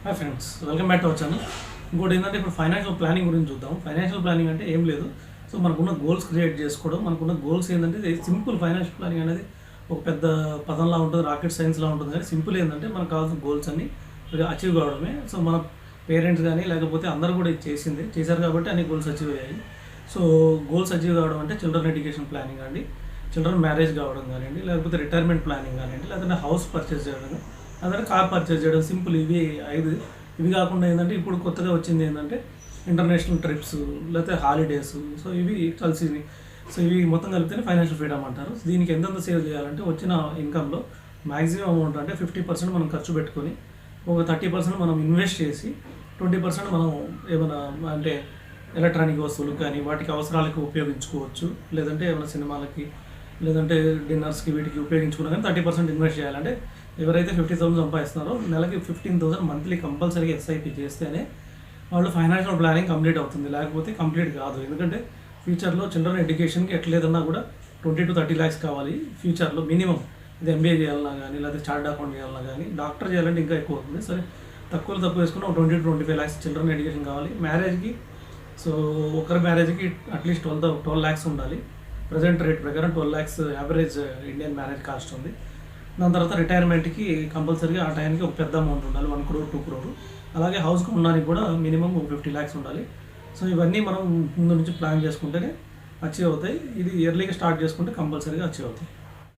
Hi friends, welcome back to our channel. ఇంకోటి ఏంటంటే ఇప్పుడు ఫైనాన్షియల్ ప్లానింగ్ గురించి చూద్దాం. ఫైనాన్షియల్ ప్లానింగ్ అంటే ఏం లేదు. సో మనకున్న గోల్స్ క్రియేట్ చేసుకోవడం. మనకున్న గోల్స్ ఏంటంటే సింపుల్. ఫైనాన్షియల్ ప్లానింగ్ అనేది ఒక పెద్ద పదంలా ఉంటుంది, రాకెట్ సైన్స్లా ఉంటుంది. కానీ సింపుల్ ఏంటంటే మనకు కావాల్సిన గోల్స్ అన్ని అచీవ్ కావడమే. సో మన పేరెంట్స్ కానీ లేకపోతే అందరూ కూడా ఇది చేశారు కాబట్టి అన్ని గోల్స్ అచీవ్ అయ్యాయి. సో గోల్స్ అచీవ్ కావడం అంటే చిల్డ్రన్ ఎడ్యుకేషన్ ప్లానింగ్ అండి, చిల్డ్రన్ మ్యారేజ్ కావడం కానివ్వండి, లేకపోతే రిటైర్మెంట్ ప్లానింగ్ కానివ్వండి, లేదంటే హౌస్ పర్చేస్ చేయడం, లేదంటే కార్ పర్చేస్ చేయడం. సింపుల్ ఇవి 5. ఇవి కాకుండా ఏంటంటే ఇప్పుడు కొత్తగా వచ్చింది ఏంటంటే ఇంటర్నేషనల్ ట్రిప్స్, లేకపోతే హాలిడేస్. సో ఇవి కలిసి, సో ఇవి మొత్తం కలిపితేనే ఫైనాన్షియల్ ఫ్రీడమ్ అంటారు. దీనికి ఎంతెంత సేవ్ చేయాలంటే వచ్చిన ఇన్కంలో మ్యాక్సిమం అమౌంట్ అంటే 50% మనం ఖర్చు పెట్టుకొని, ఒక 30% మనం ఇన్వెస్ట్ చేసి, 20% మనం ఏమైనా అంటే ఎలక్ట్రానిక్ వస్తువులు కానీ వాటికి అవసరాలకి ఉపయోగించుకోవచ్చు. లేదంటే ఏమైనా సినిమాలకి, లేదంటే డిన్నర్స్కి వీటికి ఉపయోగించుకున్నా కానీ 30% ఇన్వెస్ట్ చేయాలంటే ఎవరైతే 50,000 సంపాదిస్తున్నారో నెలకి 15,000 మంత్లీ కంపల్సరీగా ఎస్ఐపి చేస్తేనే వాళ్ళు ఫైనాన్షియల్ ప్లానింగ్ కంప్లీట్ అవుతుంది. లేకపోతే కంప్లీట్ కాదు. ఎందుకంటే ఫ్యూచర్లో చిల్డ్రన్ ఎడ్యుకేషన్కి ఎట్లేదన్నా కూడా 20 to 30 lakhs కావాలి ఫ్యూచర్లో మినిమం. ఇది ఎంబీఏ చేయాలన్నా కానీ, లేకపోతే చార్ట్ అకౌంట్ చేయాలన్నా కానీ, డాక్టర్ చేయాలంటే ఇంకా ఎక్కువ అవుతుంది. సరే తక్కువ వేసుకున్న 20 to 25 lakhs చిల్డ్రన్ ఎడ్యుకేషన్ కావాలి. మ్యారేజ్కి, సో ఒకరి మ్యారేజ్కి అట్లీస్ట్ 12 lakhs ఉండాలి. ప్రజెంట్ రేట్ ప్రకారం 12 lakhs average Indian marriage cost ఉంది. దాని తర్వాత రిటైర్మెంట్కి కంపల్సరీగా ఆ టైంకి ఒక పెద్ద అమౌంట్ ఉండాలి, 1 crore 2 crore. అలాగే హౌస్కి ఉండడానికి కూడా మినిమం 50 lakhs ఉండాలి. సో ఇవన్నీ మనం ముందు నుంచి ప్లాన్ చేసుకుంటేనే అచీవ్ అవుతాయి. ఇది ఇయర్లీగా స్టార్ట్ చేసుకుంటే కంపల్సరీగా అచీవ్ అవుతాయి.